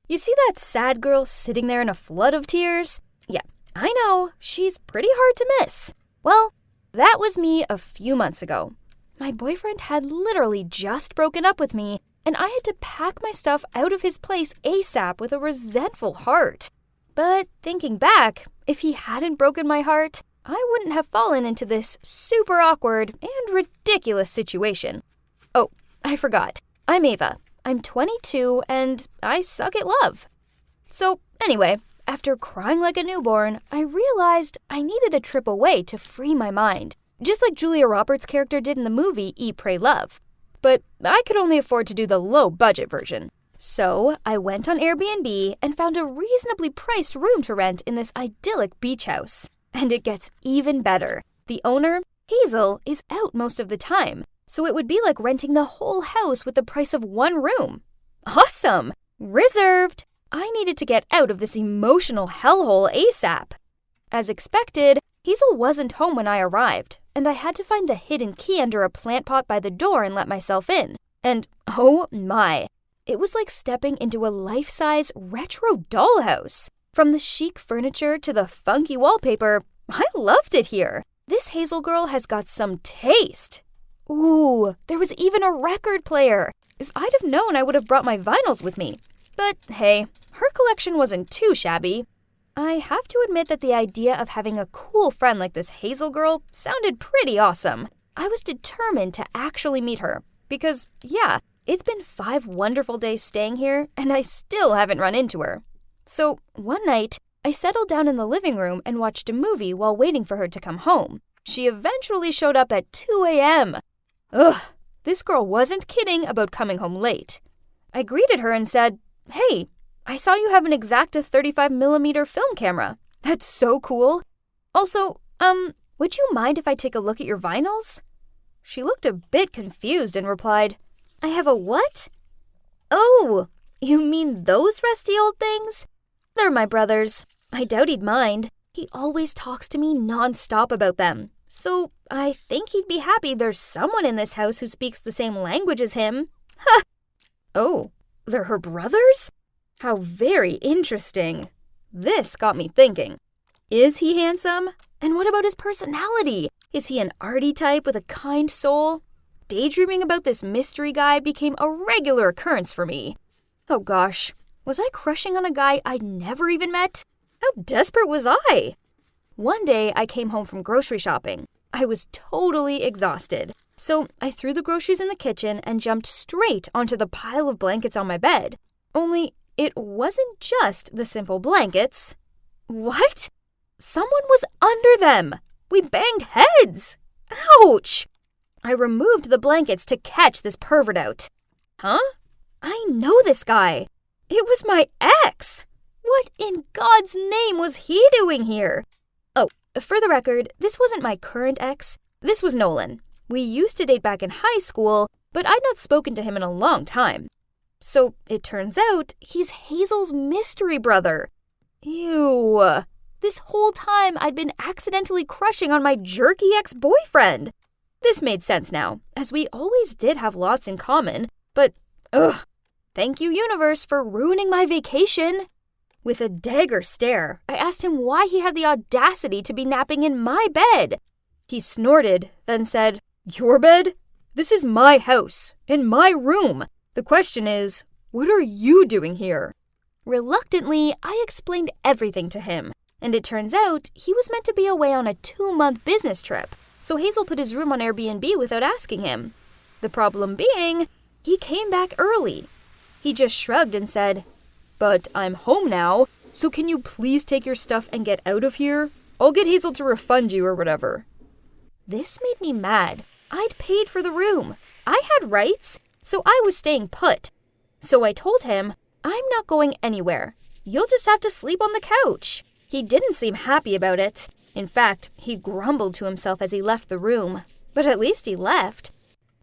You see that sad girl sitting there in a flood of tears? Yeah, I know, she's pretty hard to miss. Well, that was me a few months ago. My boyfriend had literally just broken up with me, and I had to pack my stuff out of his place ASAP with a resentful heart. But thinking back, if he hadn't broken my heart, I wouldn't have fallen into this super awkward and ridiculous situation. Oh, I forgot. I'm Ava. I'm 22 and I suck at love. So anyway, after crying like a newborn, I realized I needed a trip away to free my mind, just like Julia Roberts' character did in the movie Eat, Pray, Love. But I could only afford to do the low-budget version. So I went on Airbnb and found a reasonably priced room to rent in this idyllic beach house. And it gets even better. The owner, Hazel, is out most of the time, so it would be like renting the whole house with the price of one room. Awesome! Reserved! I needed to get out of this emotional hellhole ASAP. As expected, Hazel wasn't home when I arrived, and I had to find the hidden key under a plant pot by the door and let myself in. And oh my, it was like stepping into a life-size retro dollhouse. From the chic furniture to the funky wallpaper, I loved it here. This Hazel girl has got some taste. Ooh, there was even a record player. If I'd have known, I would have brought my vinyls with me. But hey, her collection wasn't too shabby. I have to admit that the idea of having a cool friend like this Hazel girl sounded pretty awesome. I was determined to actually meet her because, yeah, it's been 5 wonderful days staying here and I still haven't run into her. So one night, I settled down in the living room and watched a movie while waiting for her to come home. She eventually showed up at 2 a.m. Ugh, this girl wasn't kidding about coming home late. I greeted her and said, "Hey, I saw you have an Exacta 35mm film camera. That's so cool. Also, would you mind if I take a look at your vinyls?" She looked a bit confused and replied, "I have a what?" "Oh, you mean those rusty old things? They're my brother's. I doubt he'd mind. He always talks to me non-stop about them. So I think he'd be happy there's someone in this house who speaks the same language as him." Ha! Oh, they're her brothers? How very interesting. This got me thinking. Is he handsome? And what about his personality? Is he an arty type with a kind soul? Daydreaming about this mystery guy became a regular occurrence for me. Oh gosh, was I crushing on a guy I'd never even met? How desperate was I? One day I came home from grocery shopping. I was totally exhausted. So I threw the groceries in the kitchen and jumped straight onto the pile of blankets on my bed. Only it wasn't just the simple blankets. What? Someone was under them. We banged heads. Ouch! I removed the blankets to catch this pervert out. Huh? I know this guy. It was my ex. What in God's name was he doing here? Oh, for the record, this wasn't my current ex. This was Nolan. We used to date back in high school, but I'd not spoken to him in a long time. So it turns out he's Hazel's mystery brother. Ew. This whole time I'd been accidentally crushing on my jerky ex-boyfriend. This made sense now, as we always did have lots in common, but ugh. Thank you, universe, for ruining my vacation. With a dagger stare, I asked him why he had the audacity to be napping in my bed. He snorted, then said, "Your bed? This is my house, in my room. The question is, what are you doing here?" Reluctantly, I explained everything to him, and it turns out he was meant to be away on a 2-month business trip, so Hazel put his room on Airbnb without asking him. The problem being, he came back early. He just shrugged and said, "But I'm home now, so can you please take your stuff and get out of here? I'll get Hazel to refund you or whatever." This made me mad. I'd paid for the room. I had rights, so I was staying put. So I told him, "I'm not going anywhere. You'll just have to sleep on the couch." He didn't seem happy about it. In fact, he grumbled to himself as he left the room. But at least he left.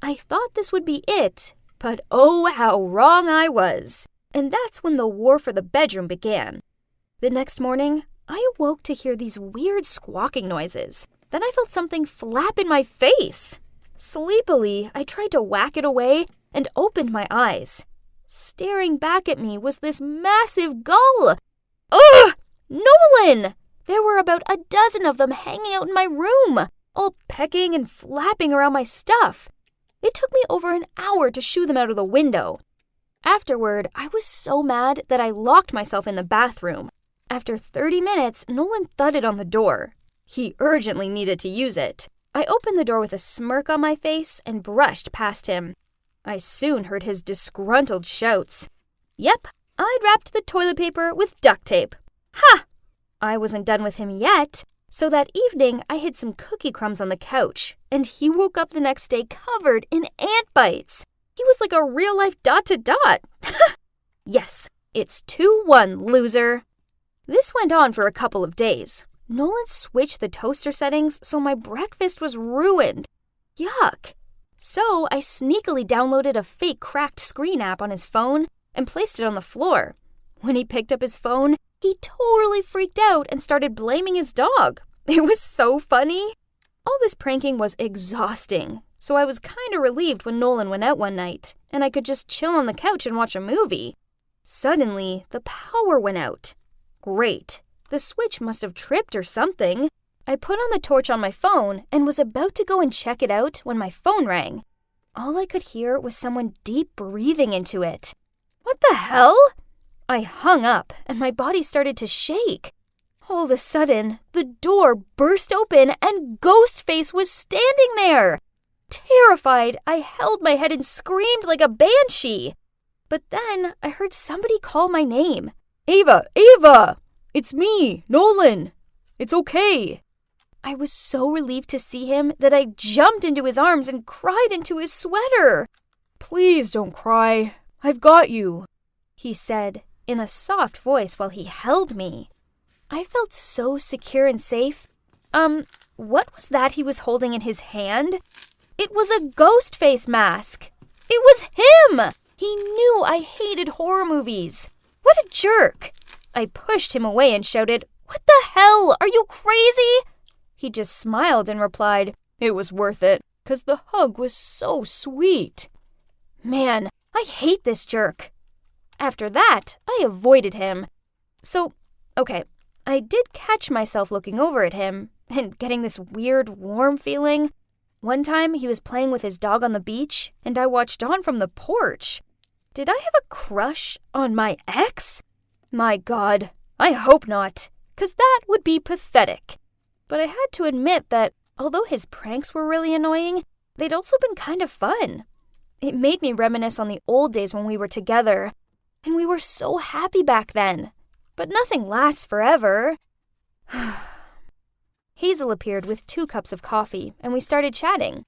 I thought this would be it, but oh, how wrong I was. And that's when the war for the bedroom began. The next morning, I awoke to hear these weird squawking noises. Then I felt something flap in my face. Sleepily, I tried to whack it away and opened my eyes. Staring back at me was this massive gull. Ugh! Nolan! There were about a dozen of them hanging out in my room, all pecking and flapping around my stuff. It took me over an hour to shoo them out of the window. Afterward, I was so mad that I locked myself in the bathroom. After 30 minutes, Nolan thudded on the door. He urgently needed to use it. I opened the door with a smirk on my face and brushed past him. I soon heard his disgruntled shouts. Yep, I'd wrapped the toilet paper with duct tape. Ha! I wasn't done with him yet, so that evening I hid some cookie crumbs on the couch, and he woke up the next day covered in ant bites. He was like a real-life ... Yes, it's 2-1, loser. This went on for a couple of days. Nolan switched the toaster settings, so my breakfast was ruined. Yuck. So I sneakily downloaded a fake cracked screen app on his phone and placed it on the floor. When he picked up his phone, he totally freaked out and started blaming his dog. It was so funny. All this pranking was exhausting, so I was kind of relieved when Nolan went out one night, and I could just chill on the couch and watch a movie. Suddenly, the power went out. Great. The switch must have tripped or something. I put on the torch on my phone and was about to go and check it out when my phone rang. All I could hear was someone deep breathing into it. What the hell? I hung up and my body started to shake. All of a sudden, the door burst open and Ghostface was standing there. Terrified, I held my head and screamed like a banshee. But then I heard somebody call my name. Ava! Ava! It's me, Nolan. It's okay. I was so relieved to see him that I jumped into his arms and cried into his sweater. Please don't cry. I've got you, he said in a soft voice while he held me. I felt so secure and safe. What was that he was holding in his hand? It was a ghost face mask. It was him! He knew I hated horror movies. What a jerk! I pushed him away and shouted, "What the hell? Are you crazy?" He just smiled and replied, "It was worth it, 'cause the hug was so sweet." Man, I hate this jerk. After that, I avoided him. So, okay, I did catch myself looking over at him and getting this weird, warm feeling. One time, he was playing with his dog on the beach, and I watched on from the porch. Did I have a crush on my ex? My God, I hope not, 'cause that would be pathetic. But I had to admit that, although his pranks were really annoying, they'd also been kind of fun. It made me reminisce on the old days when we were together, and we were so happy back then. But nothing lasts forever. Hazel appeared with 2 cups of coffee, and we started chatting.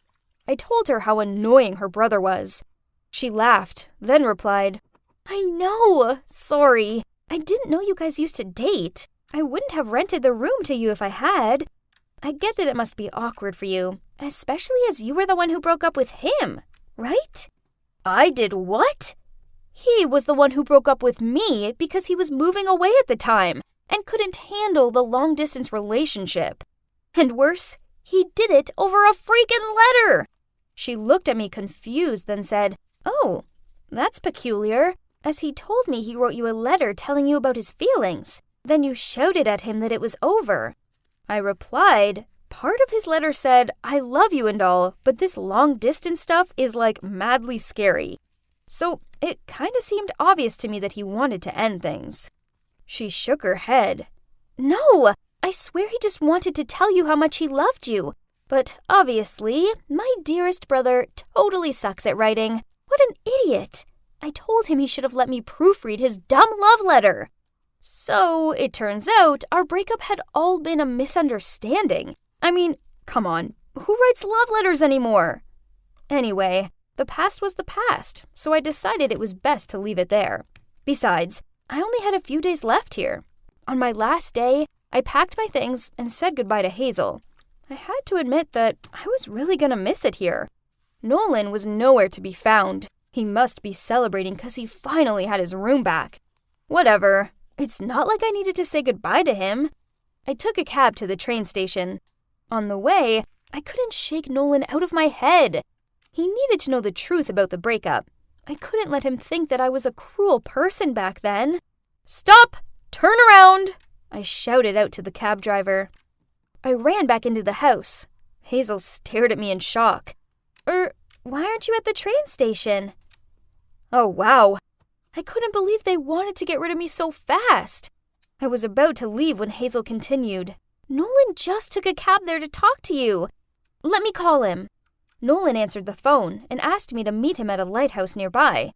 I told her how annoying her brother was. She laughed, then replied, "I know, sorry. I didn't know you guys used to date. I wouldn't have rented the room to you if I had. I get that it must be awkward for you, especially as you were the one who broke up with him, right?" I did what? He was the one who broke up with me because he was moving away at the time and couldn't handle the long-distance relationship. And worse, he did it over a freaking letter. She looked at me confused, then said, "Oh, that's peculiar, as he told me he wrote you a letter telling you about his feelings. Then you shouted at him that it was over." I replied, "Part of his letter said, 'I love you and all, but this long-distance stuff is like madly scary.' So it kind of seemed obvious to me that he wanted to end things." She shook her head. "No, I swear he just wanted to tell you how much he loved you. But obviously, my dearest brother totally sucks at writing. What an idiot. I told him he should have let me proofread his dumb love letter." So it turns out our breakup had all been a misunderstanding. I mean, come on, who writes love letters anymore? Anyway, the past was the past, so I decided it was best to leave it there. Besides, I only had a few days left here. On my last day, I packed my things and said goodbye to Hazel. I had to admit that I was really gonna miss it here. Nolan was nowhere to be found. He must be celebrating 'cause he finally had his room back. Whatever, it's not like I needed to say goodbye to him. I took a cab to the train station. On the way, I couldn't shake Nolan out of my head. He needed to know the truth about the breakup. I couldn't let him think that I was a cruel person back then. "Stop! Turn around!" I shouted out to the cab driver. I ran back into the house. Hazel stared at me in shock. Why aren't you at the train station?" Oh, wow. I couldn't believe they wanted to get rid of me so fast. I was about to leave when Hazel continued. "Nolan just took a cab there to talk to you. Let me call him." Nolan answered the phone and asked me to meet him at a lighthouse nearby.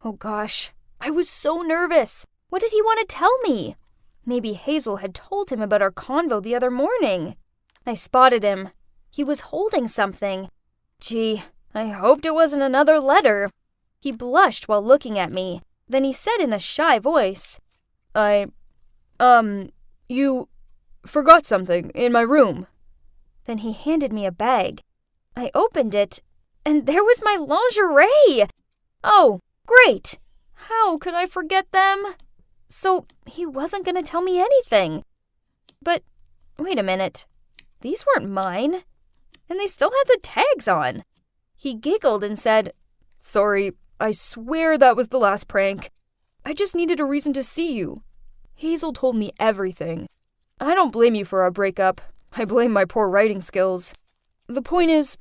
Oh gosh, I was so nervous. What did he want to tell me? Maybe Hazel had told him about our convo the other morning. I spotted him. He was holding something. Gee, I hoped it wasn't another letter. He blushed while looking at me. Then he said in a shy voice, You forgot something in my room." Then he handed me a bag. I opened it, and there was my lingerie! Oh, great! How could I forget them? So he wasn't going to tell me anything. But wait a minute. These weren't mine. And they still had the tags on. He giggled and said, "Sorry, I swear that was the last prank. I just needed a reason to see you. Hazel told me everything. I don't blame you for our breakup. I blame my poor writing skills. The point is,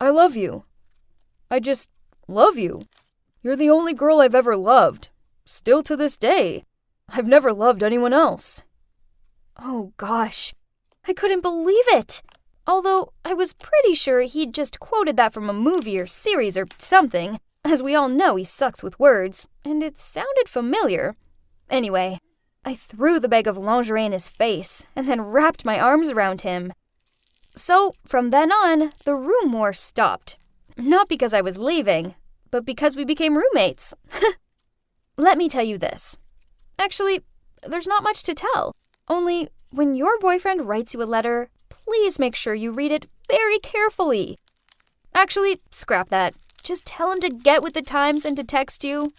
I love you. I just love you. You're the only girl I've ever loved. Still to this day. I've never loved anyone else." Oh gosh, I couldn't believe it. Although I was pretty sure he'd just quoted that from a movie or series or something. As we all know, he sucks with words, and it sounded familiar. Anyway, I threw the bag of lingerie in his face and then wrapped my arms around him. So, from then on, the room war stopped. Not because I was leaving, but because we became roommates. Let me tell you this. Actually, there's not much to tell. Only, when your boyfriend writes you a letter, please make sure you read it very carefully. Actually, scrap that. Just tell him to get with the times and to text you.